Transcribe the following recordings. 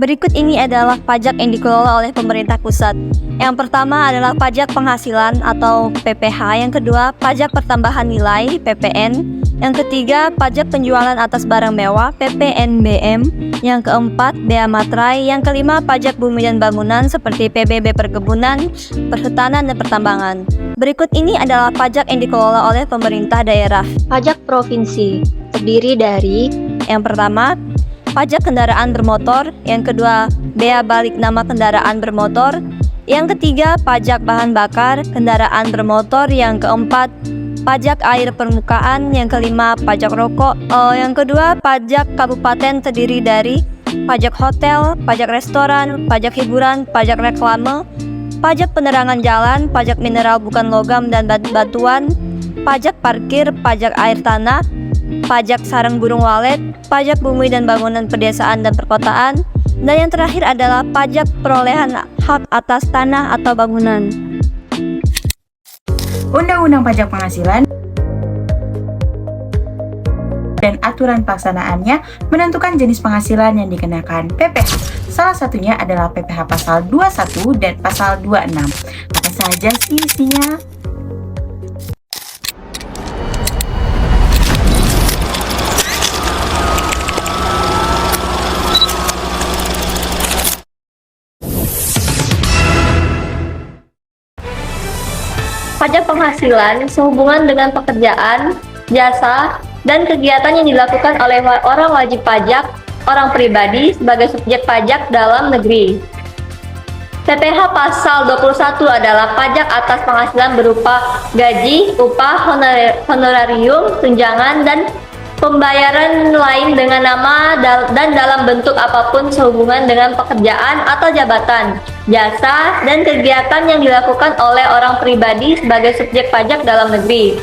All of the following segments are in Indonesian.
Berikut ini adalah pajak yang dikelola oleh pemerintah pusat. Yang pertama adalah pajak penghasilan atau PPH, yang kedua pajak pertambahan nilai (PPN), yang ketiga pajak penjualan atas barang mewah (PPNBM), yang keempat bea materai, yang kelima pajak bumi dan bangunan seperti PBB perkebunan, perhutanan dan pertambangan. Berikut ini adalah pajak yang dikelola oleh pemerintah daerah. Pajak provinsi terdiri dari Yang pertama, pajak kendaraan bermotor, yang kedua bea balik nama kendaraan bermotor, yang ketiga pajak bahan bakar kendaraan bermotor, yang keempat pajak air permukaan, yang kelima pajak rokok, yang kedua pajak kabupaten terdiri dari pajak hotel, pajak restoran, pajak hiburan, pajak reklame, pajak penerangan jalan, pajak mineral bukan logam dan batuan, pajak parkir, pajak air tanah, pajak sarang burung walet, pajak bumi dan bangunan pedesaan dan perkotaan, dan yang terakhir adalah pajak perolehan hak atas tanah atau bangunan. Undang-Undang Pajak Penghasilan dan aturan pelaksanaannya menentukan jenis penghasilan yang dikenakan PPh. Salah satunya adalah PPh pasal 21 dan pasal 26. Apa saja sih isinya? pajak penghasilan sehubungan dengan pekerjaan, jasa, dan kegiatan yang dilakukan oleh orang wajib pajak, orang pribadi sebagai subjek pajak dalam negeri. PPh pasal 21 adalah pajak atas penghasilan berupa gaji, upah, honorarium, tunjangan, dan pembayaran lain dengan nama dan dalam bentuk apapun sehubungan dengan pekerjaan atau jabatan, jasa, dan kegiatan yang dilakukan oleh orang pribadi sebagai subjek pajak dalam negeri.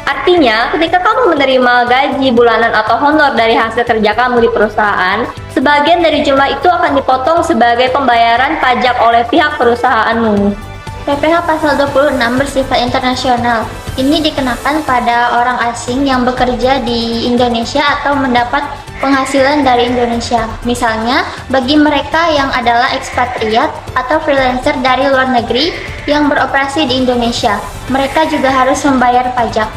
Artinya, ketika kamu menerima gaji bulanan atau honor dari hasil kerja kamu di perusahaan, sebagian dari jumlah itu akan dipotong sebagai pembayaran pajak oleh pihak perusahaanmu. PPh pasal 26 bersifat internasional. Ini dikenakan pada orang asing yang bekerja di Indonesia atau mendapat penghasilan dari Indonesia. Misalnya, bagi mereka yang adalah ekspatriat atau freelancer dari luar negeri yang beroperasi di Indonesia, mereka juga harus membayar pajak.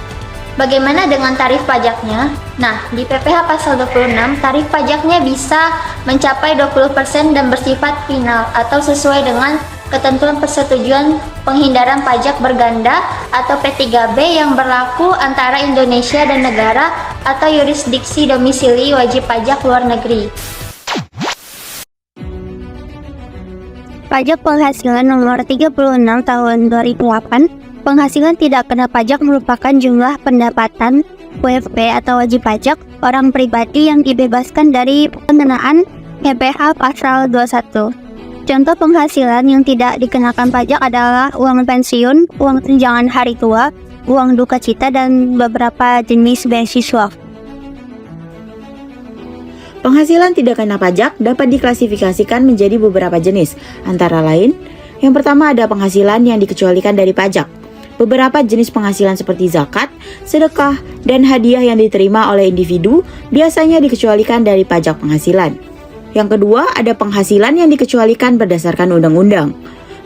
Bagaimana dengan tarif pajaknya? Nah, di PPh pasal 26, tarif pajaknya bisa mencapai 20% dan bersifat final atau sesuai dengan ketentuan persetujuan penghindaran pajak berganda atau P3B yang berlaku antara Indonesia dan negara atau yurisdiksi domisili wajib pajak luar negeri. Pajak penghasilan nomor 36 tahun 2008, penghasilan tidak kena pajak merupakan jumlah pendapatan WFP atau wajib pajak orang pribadi yang dibebaskan dari pengenaan PPh pasal 21. Contoh penghasilan yang tidak dikenakan pajak adalah uang pensiun, uang tunjangan hari tua, uang duka cita, dan beberapa jenis beasiswa. Penghasilan tidak kena pajak dapat diklasifikasikan menjadi beberapa jenis, antara lain, yang pertama ada penghasilan yang dikecualikan dari pajak. Beberapa jenis penghasilan seperti zakat, sedekah, dan hadiah yang diterima oleh individu biasanya dikecualikan dari pajak penghasilan. Yang kedua, ada penghasilan yang dikecualikan berdasarkan undang-undang.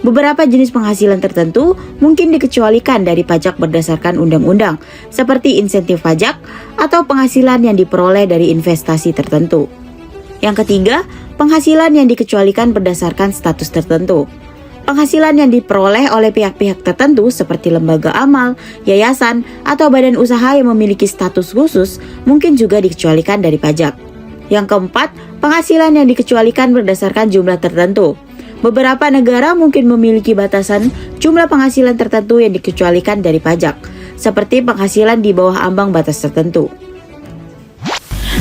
Beberapa jenis penghasilan tertentu mungkin dikecualikan dari pajak berdasarkan undang-undang, seperti insentif pajak atau penghasilan yang diperoleh dari investasi tertentu. Yang ketiga, penghasilan yang dikecualikan berdasarkan status tertentu. Penghasilan yang diperoleh oleh pihak-pihak tertentu seperti lembaga amal, yayasan, atau badan usaha yang memiliki status khusus mungkin juga dikecualikan dari pajak. Yang keempat, penghasilan yang dikecualikan berdasarkan jumlah tertentu. Beberapa negara mungkin memiliki batasan jumlah penghasilan tertentu yang dikecualikan dari pajak, seperti penghasilan di bawah ambang batas tertentu.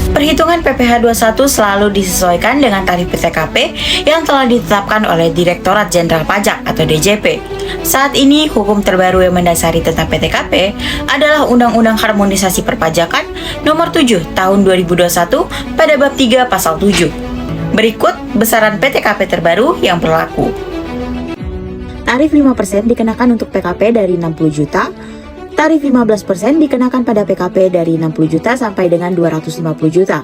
Perhitungan PPh 21 selalu disesuaikan dengan tarif PTKP yang telah ditetapkan oleh Direktorat Jenderal Pajak atau DJP. Saat ini, hukum terbaru yang mendasari tentang PTKP adalah Undang-Undang Harmonisasi Perpajakan Nomor 7 Tahun 2021 pada bab 3 pasal 7. Berikut besaran PTKP terbaru yang berlaku. Tarif 5% dikenakan untuk PKP dari 60 juta. Tarif 15% dikenakan pada PKP dari 60 juta sampai dengan 250 juta.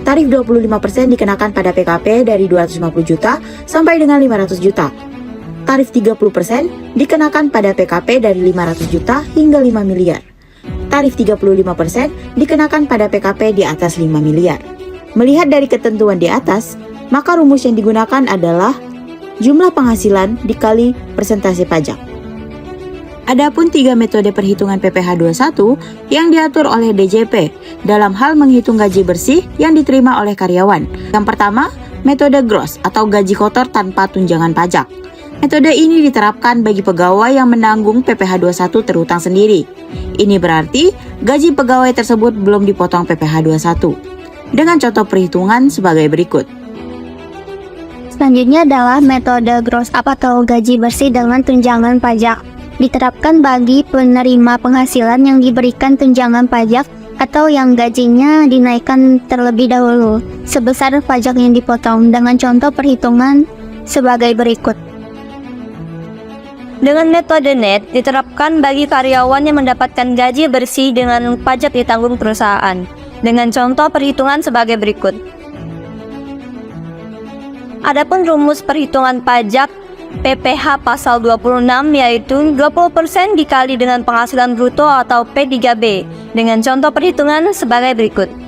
Tarif 25% dikenakan pada PKP dari 250 juta sampai dengan 500 juta. Tarif 30% dikenakan pada PKP dari 500 juta hingga 5 miliar. Tarif 35% dikenakan pada PKP di atas 5 miliar. Melihat dari ketentuan di atas, maka rumus yang digunakan adalah jumlah penghasilan dikali persentase pajak. Adapun 3 metode perhitungan PPh 21 yang diatur oleh DJP dalam hal menghitung gaji bersih yang diterima oleh karyawan. Yang pertama, metode gross atau gaji kotor tanpa tunjangan pajak. Metode ini diterapkan bagi pegawai yang menanggung PPh 21 terhutang sendiri. Ini berarti gaji pegawai tersebut belum dipotong PPh 21. Dengan contoh perhitungan sebagai berikut. Selanjutnya adalah metode gross up atau gaji bersih dengan tunjangan pajak. Diterapkan bagi penerima penghasilan yang diberikan tunjangan pajak atau yang gajinya dinaikkan terlebih dahulu sebesar pajak yang dipotong, dengan contoh perhitungan sebagai berikut. Dengan metode net diterapkan bagi karyawan yang mendapatkan gaji bersih dengan pajak ditanggung perusahaan, dengan contoh perhitungan sebagai berikut. Adapun rumus perhitungan pajak PPh pasal 26 yaitu 20% dikali dengan penghasilan bruto atau P3B, dengan contoh perhitungan sebagai berikut.